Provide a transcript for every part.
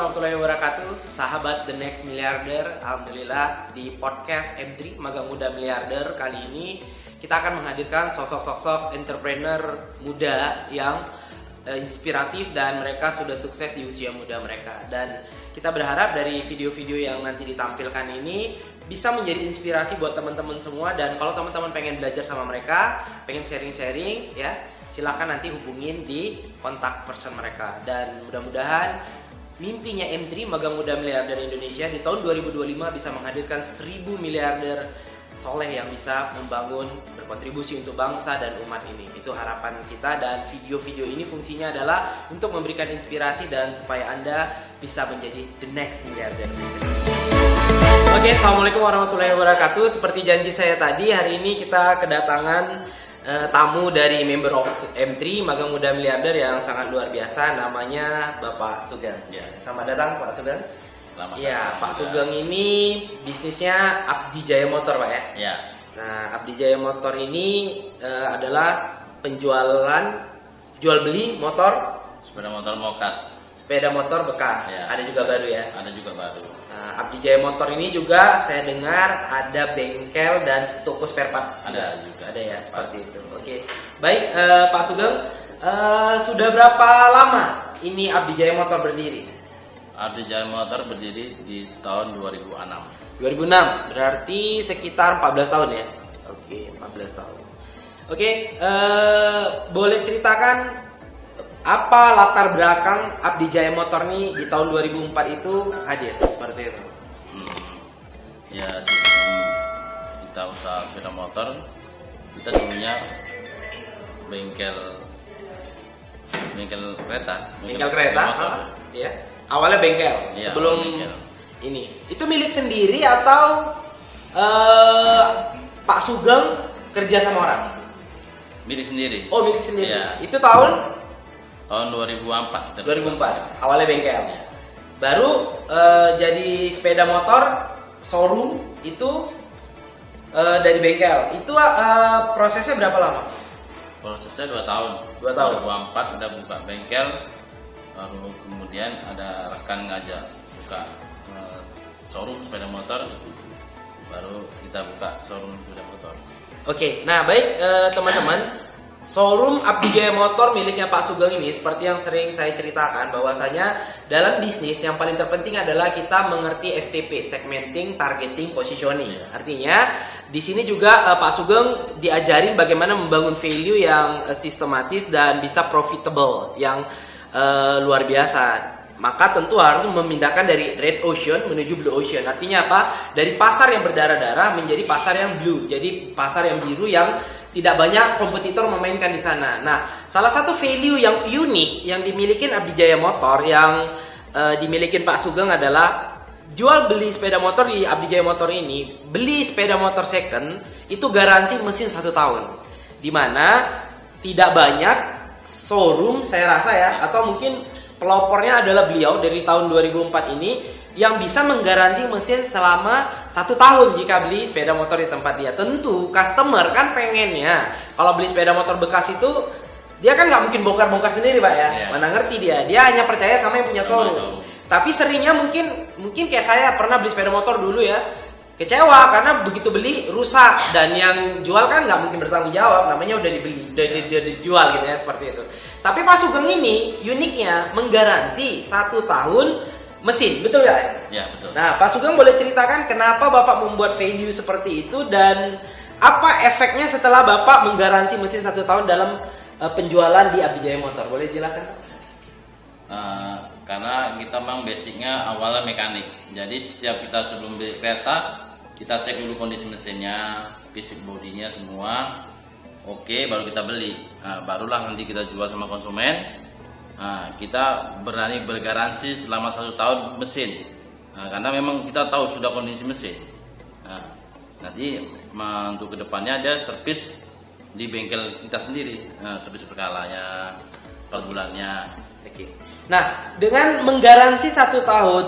warahmatullahi wabarakatuh, sahabat The Next Milliarder. Alhamdulillah di podcast M3 Magang Muda Miliarder kali ini kita akan menghadirkan sosok-sosok entrepreneur muda yang inspiratif dan mereka sudah sukses di usia muda mereka. Dan kita berharap dari video-video yang nanti ditampilkan ini bisa menjadi inspirasi buat teman-teman semua. Dan kalau teman-teman pengen belajar sama mereka, pengen sharing-sharing ya, silakan nanti hubungin di kontak person mereka. Dan mudah-mudahan mimpinya M3 Magang Muda Miliarder Indonesia di tahun 2025 bisa menghadirkan 1000 miliarder soleh yang bisa membangun, berkontribusi untuk bangsa dan umat ini. Itu harapan kita, dan video-video ini fungsinya adalah untuk memberikan inspirasi dan supaya Anda bisa menjadi the next miliarder. Oke, assalamualaikum warahmatullahi wabarakatuh. Seperti janji saya tadi, hari ini kita kedatangan tamu dari member of M3 Magang Muda Miliarder yang sangat luar biasa, namanya Bapak Sugeng. Ya. Selamat datang Pak Sugeng. Selamat Ya, datang. Pak Sugeng ini bisnisnya Abdi Jaya Motor, Pak ya. Ya. Nah, Abdi Jaya Motor ini adalah jual beli motor, Sepeda motor mokas. sepeda motor bekas. Ya. Ada juga baru ya. Ada juga baru. Nah, Abdi Jaya Motor ini juga saya dengar ada bengkel dan toko spare part. Ada juga. Ada ya, seperti itu. Oke. Baik, Pak Sugeng, sudah berapa lama ini Abdi Jaya Motor berdiri? Abdi Jaya Motor berdiri di tahun 2006. 2006, berarti sekitar 14 tahun ya. Oke, 14 tahun. Oke, boleh ceritakan apa latar belakang Abdi Jaya Motor nih di tahun 2004 itu hadir seperti itu? Ya, sebelum kita usaha sepeda motor, kita dulunya bengkel kereta. Bengkel kereta, motor. ya. Awalnya bengkel, Iya, sebelum awal bengkel. ini. Itu milik sendiri atau Pak Sugeng kerja sama orang? Milik sendiri. Oh, milik sendiri. Iya. Itu tahun 2004. 2004, awalnya bengkel. Baru jadi sepeda motor showroom itu dari bengkel. Itu prosesnya berapa lama? Prosesnya 2 tahun. 2 tahun. 2004 udah buka bengkel, baru kemudian ada rekan ngajak buka showroom sepeda motor, baru kita buka showroom sepeda motor. Oke, nah baik teman-teman, showroom Abdi Jaya Motor miliknya Pak Sugeng ini seperti yang sering saya ceritakan, bahwasanya dalam bisnis yang paling terpenting adalah kita mengerti STP, segmenting, targeting, positioning. Artinya di sini juga Pak Sugeng diajarin bagaimana membangun value yang sistematis dan bisa profitable, yang luar biasa. Maka tentu harus memindahkan dari red ocean menuju blue ocean. Artinya apa? Dari pasar yang berdarah-darah menjadi pasar yang blue. Jadi pasar yang biru yang tidak banyak kompetitor memainkan di sana. Nah, salah satu value yang unik yang dimiliki Abdi Jaya Motor, yang dimiliki Pak Sugeng adalah jual beli sepeda motor di Abdi Jaya Motor ini. Beli sepeda motor second itu garansi mesin 1 tahun. Dimana tidak banyak showroom saya rasa ya, atau mungkin pelopornya adalah beliau dari tahun 2004 ini yang bisa menggaransi mesin selama 1 tahun jika beli sepeda motor di tempat dia. Tentu customer kan pengennya kalau beli sepeda motor bekas itu dia kan nggak mungkin bongkar-bongkar sendiri, Pak ya. Yeah. Mana ngerti dia hanya percaya sama yang punya showroom. Tapi seringnya mungkin kayak saya pernah beli sepeda motor dulu ya, kecewa karena begitu beli rusak, dan yang jual kan nggak mungkin bertanggung jawab, namanya udah dibeli, udah dijual gitu ya, seperti itu. Tapi Pak Sugeng ini uniknya menggaransi 1 tahun mesin, betul nggak? Ya, betul. Nah, Pak Sugeng boleh ceritakan kenapa Bapak membuat value seperti itu, dan apa efeknya setelah Bapak menggaransi mesin 1 tahun dalam penjualan di Abdi Jaya Motor? Boleh jelaskan? Karena kita memang basicnya awalnya mekanik. Jadi setiap kita sebelum beli kereta, kita cek dulu kondisi mesinnya, fisik bodinya semua oke, baru kita beli. Barulah nanti kita jual sama konsumen. Kita berani bergaransi selama 1 tahun mesin. Karena memang kita tahu sudah kondisi mesin. Nanti untuk kedepannya ada servis di bengkel kita sendiri, servis berkalanya, per bulannya. Oke. Nah, dengan menggaransi 1 tahun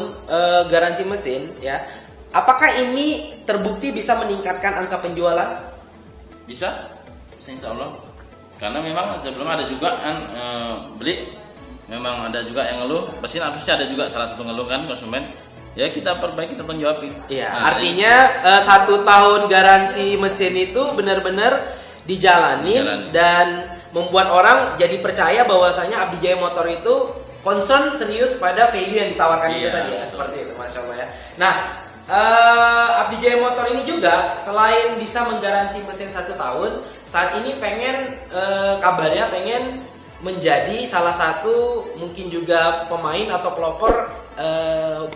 garansi mesin, ya, apakah ini terbukti bisa meningkatkan angka penjualan? Bisa, insya Allah. Karena memang sebelum ada juga beli memang ada juga yang ngeluh, pasti ada juga salah satu ngeluh kan konsumen. Ya kita perbaiki, kita tanggung jawabin. Iya, artinya 1 tahun garansi mesin itu benar-benar dijalani dan membuat orang jadi percaya bahwasanya Abdi Jaya Motor itu concern serius pada value yang ditawarkan itu tadi ya, seperti itu, masya Allah ya. Nah, Abdi Jaya Motor ini juga selain bisa menggaransi mesin 1 tahun, saat ini kabarnya pengen menjadi salah satu mungkin juga pemain atau pelopor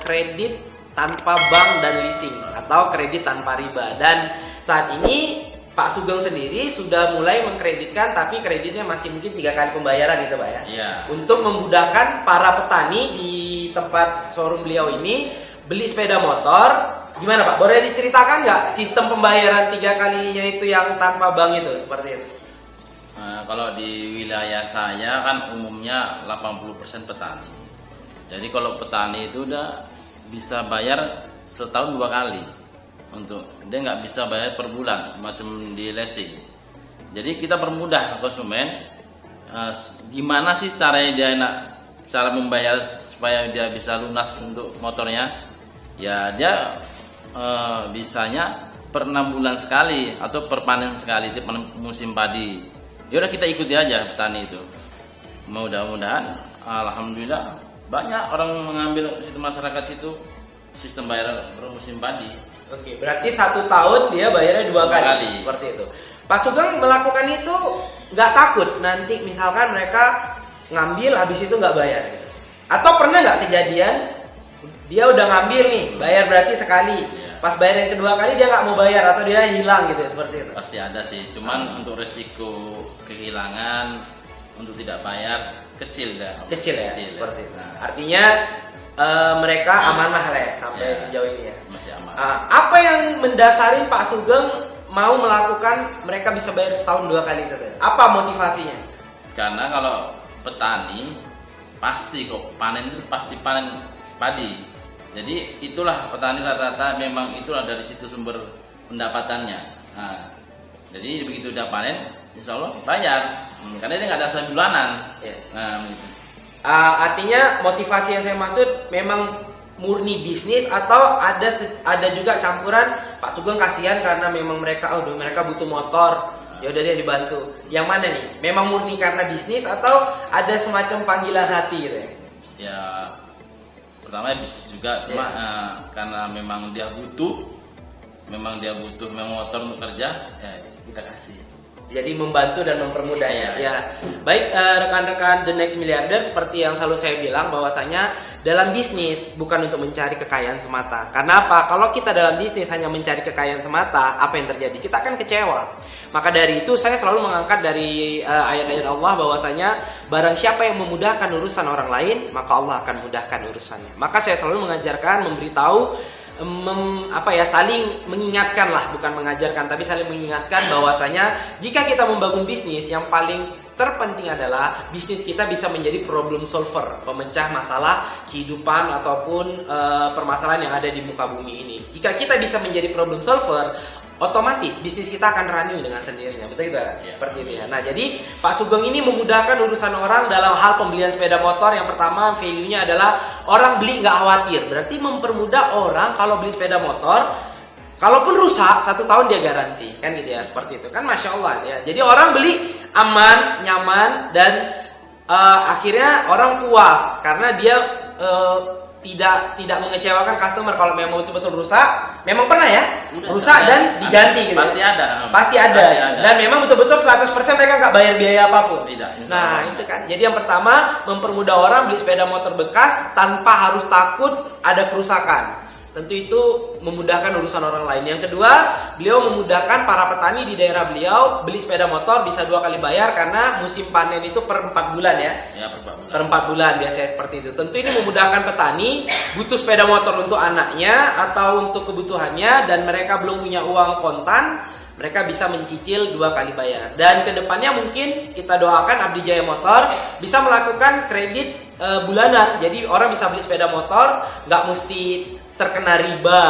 kredit tanpa bank dan leasing atau kredit tanpa riba. Dan saat ini Pak Sugeng sendiri sudah mulai mengkreditkan, tapi kreditnya masih mungkin 3 kali pembayaran gitu Pak ya. Iya. Untuk memudahkan para petani di tempat showroom beliau ini beli sepeda motor. Gimana Pak? Boleh diceritakan nggak sistem pembayaran 3 kalinya itu yang tanpa bank itu seperti itu? Kalau di wilayah saya kan umumnya 80% petani. Jadi kalau petani itu udah bisa bayar setahun 2 kali, dia nggak bisa bayar per bulan macam di leasing. Jadi kita permudah konsumen. Gimana sih cara membayar supaya dia bisa lunas untuk motornya? Ya dia bisanya per 6 bulan sekali atau per panen sekali di musim padi. Ya udah kita ikuti aja petani itu. Mudah-mudahan alhamdulillah banyak orang mengambil masyarakat situ sistem bayar bermusim padi. Oke, berarti 1 tahun dia bayarnya 2 kali. Seperti itu. Pak Sugeng melakukan itu nggak takut nanti misalkan mereka ngambil habis itu nggak bayar gitu. Atau pernah nggak kejadian dia udah ngambil nih, bayar berarti sekali. Pas bayar yang kedua kali dia nggak mau bayar atau dia hilang gitu ya, seperti itu. Pasti ada sih, cuman untuk resiko kehilangan untuk tidak bayar kecil ya, seperti itu. Artinya mereka amanah lah ya sampai sejauh ini ya. Masih aman. Apa yang mendasari Pak Sugeng mau melakukan mereka bisa bayar setahun 2 kali itu? Apa motivasinya? Karena kalau petani pasti kok panen itu pasti panen padi. Jadi itulah petani rata-rata memang itulah dari situ sumber pendapatannya. Jadi begitu udah panen, insya Allah bayar. Karena dia nggak ada usaha bulanan. Ya. Begitu. Artinya motivasi yang saya maksud memang murni bisnis atau ada juga campuran Pak Sugeng kasihan karena memang mereka butuh motor, ya udah dia dibantu. Yang mana nih? Memang murni karena bisnis atau ada semacam panggilan hati gitu ya? Ya pertama bisnis juga, cuma karena memang dia butuh motor untuk kerja, ya kita kasih. Jadi membantu dan mempermudah ya. Baik rekan-rekan The Next Milliarder, seperti yang selalu saya bilang bahwasanya dalam bisnis bukan untuk mencari kekayaan semata. Karena apa? Kalau kita dalam bisnis hanya mencari kekayaan semata, apa yang terjadi? Kita akan kecewa. Maka dari itu saya selalu mengangkat dari ayat-ayat Allah bahwasanya barang siapa yang memudahkan urusan orang lain, maka Allah akan mudahkan urusannya. Maka saya selalu mengajarkan, memberitahu, saling mengingatkan lah, bukan mengajarkan tapi saling mengingatkan bahwasanya jika kita membangun bisnis, yang paling terpenting adalah bisnis kita bisa menjadi problem solver, pemecah masalah kehidupan ataupun permasalahan yang ada di muka bumi ini. Jika kita bisa menjadi problem solver, otomatis bisnis kita akan running dengan sendirinya, betul tidak? Seperti itu ya. Nah, jadi Pak Sugeng ini memudahkan urusan orang dalam hal pembelian sepeda motor. Yang pertama, value-nya adalah orang beli nggak khawatir. Berarti mempermudah orang kalau beli sepeda motor, kalaupun rusak 1 tahun dia garansi, kan gitu ya, seperti itu. Kan masya Allah ya. Jadi orang beli aman, nyaman, dan akhirnya orang puas karena dia tidak mengecewakan customer. Kalau memang betul-betul rusak, memang pernah ya rusak dan diganti gitu. Pasti ada. Dan memang betul-betul 100% mereka nggak bayar biaya apapun. Tidak. Nah itu kan. Jadi yang pertama, mempermudah orang beli sepeda motor bekas tanpa harus takut ada kerusakan. Tentu itu memudahkan urusan orang lain. Yang kedua, beliau memudahkan para petani di daerah beliau beli sepeda motor bisa 2 kali bayar karena musim panen itu per 4 bulan ya. Per 4 bulan biasanya seperti itu. Tentu ini memudahkan petani butuh sepeda motor untuk anaknya atau untuk kebutuhannya dan mereka belum punya uang kontan, mereka bisa mencicil 2 kali bayar. Dan kedepannya mungkin kita doakan Abdi Jaya Motor bisa melakukan kredit bulanan. Jadi orang bisa beli sepeda motor nggak mesti terkena riba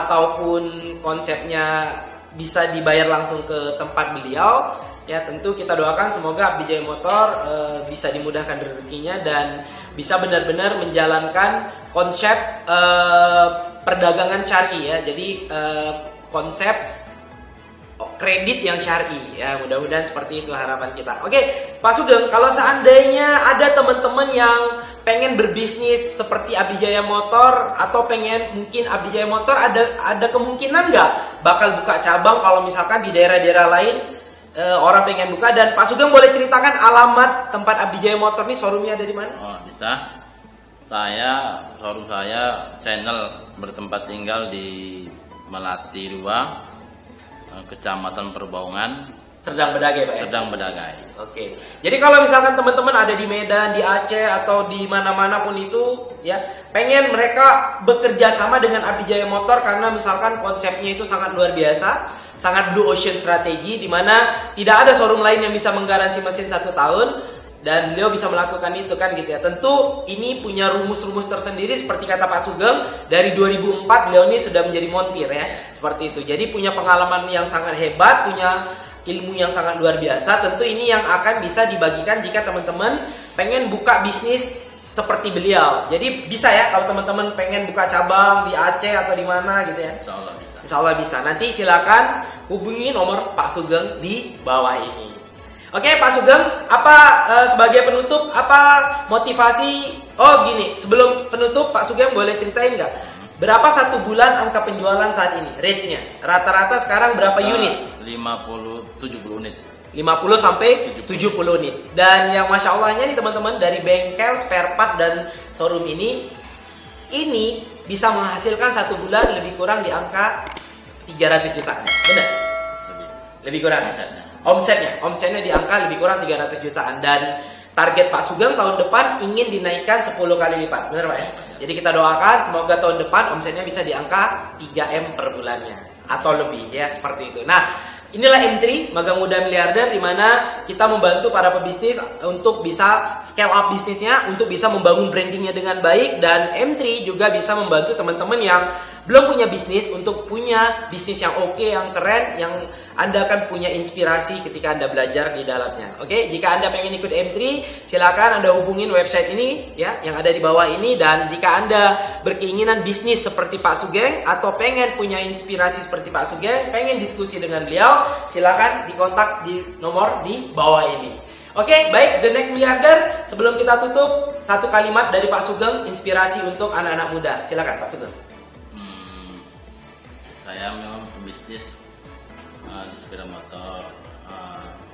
ataupun konsepnya bisa dibayar langsung ke tempat beliau. Ya tentu kita doakan semoga Abdi Jaya Motor bisa dimudahkan rezekinya dan bisa benar-benar menjalankan konsep perdagangan syar'i ya. Jadi konsep kredit yang syar'i ya, mudah-mudahan seperti itu harapan kita. Oke, Pak Sugeng, kalau seandainya ada teman-teman yang pengen berbisnis seperti Abdi Jaya Motor atau pengen mungkin Abdi Jaya Motor ada kemungkinan nggak bakal buka cabang kalau misalkan di daerah-daerah lain orang pengen buka, dan Pak Sugeng boleh ceritakan alamat tempat Abdi Jaya Motor nih, showroomnya ada di mana? Oh, bisa. Showroom saya channel bertempat tinggal di Melati 2, Kecamatan Perbaungan, Serdang Bedagai, Pak ya? Serdang Bedagai. Oke. Jadi kalau misalkan teman-teman ada di Medan, di Aceh atau di mana-mana pun itu ya, pengen mereka bekerja sama dengan Abdi Jaya Motor karena misalkan konsepnya itu sangat luar biasa, sangat blue ocean strategi, di mana tidak ada showroom lain yang bisa menggaransi mesin 1 tahun dan beliau bisa melakukan itu kan gitu ya. Tentu ini punya rumus-rumus tersendiri seperti kata Pak Sugeng, dari 2004 beliau ini sudah menjadi montir ya, seperti itu. Jadi punya pengalaman yang sangat hebat, punya ilmu yang sangat luar biasa. Tentu ini yang akan bisa dibagikan jika teman-teman pengen buka bisnis seperti beliau. Jadi bisa ya kalau teman-teman pengen buka cabang di Aceh atau di mana gitu ya. Insya Allah bisa. Insya Allah bisa. Nanti silakan hubungi nomor Pak Sugeng di bawah ini. Oke Pak Sugeng, apa sebagai penutup apa motivasi? Oh gini, sebelum penutup Pak Sugeng boleh ceritain nggak berapa satu bulan angka penjualan saat ini, rate-nya? Rata-rata sekarang berapa unit? 70 unit. 50 sampai 70 unit. Dan yang Masya Allahnya nih teman-teman, dari bengkel, spare part dan showroom ini bisa menghasilkan satu bulan lebih kurang di angka 300 jutaan. Benar? Lebih kurang omsetnya di angka lebih kurang 300 jutaan, dan target Pak Sugeng tahun depan ingin dinaikkan 10 kali lipat. Benar Pak ya? Jadi kita doakan semoga tahun depan omsetnya bisa di angka 3M per bulannya atau lebih ya, seperti itu. Nah, inilah M3 Magang Muda Miliarder, di mana kita membantu para pebisnis untuk bisa scale up bisnisnya, untuk bisa membangun brandingnya dengan baik, dan M3 juga bisa membantu teman-teman yang belum punya bisnis untuk punya bisnis yang oke, yang keren, yang Anda akan punya inspirasi ketika Anda belajar di dalamnya. Oke, jika Anda pengen ikut M3, silakan Anda hubungin website ini ya, yang ada di bawah ini. Dan jika Anda berkeinginan bisnis seperti Pak Sugeng atau pengen punya inspirasi seperti Pak Sugeng, pengen diskusi dengan beliau, silakan dikontak di nomor di bawah ini. Oke, baik, The Next Miliarder. Sebelum kita tutup, satu kalimat dari Pak Sugeng, inspirasi untuk anak-anak muda. Silakan Pak Sugeng. Saya memang pebisnis di sepeda motor.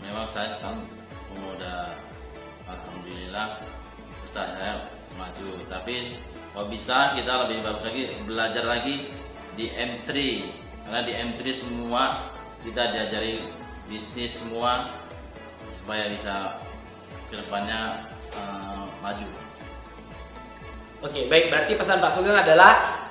Memang saya sekarang udah alhamdulillah usaha saya maju. Tapi kalau bisa kita lebih bagus lagi, belajar lagi di M3. Karena di M3 semua kita diajari bisnis semua supaya bisa kedepannya maju. Oke, baik, berarti pesan Pak Sugeng adalah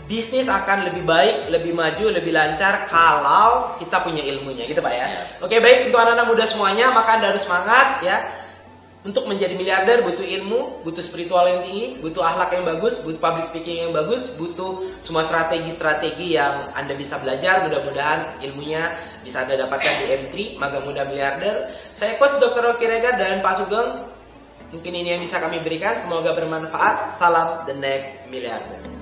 bisnis akan lebih baik, lebih maju, lebih lancar kalau kita punya ilmunya, gitu Pak ya. Oke, baik, untuk anak-anak muda semuanya, maka Anda harus semangat ya. Untuk menjadi miliarder butuh ilmu, butuh spiritual yang tinggi, butuh akhlak yang bagus, butuh public speaking yang bagus, butuh semua strategi-strategi yang Anda bisa belajar. Mudah-mudahan ilmunya bisa Anda dapatkan di M3 Magang Muda Miliarder. Saya Coach Dr. Rocky Regar dan Pak Sugeng. Mungkin ini yang bisa kami berikan, semoga bermanfaat. Salam The Next Miliarder.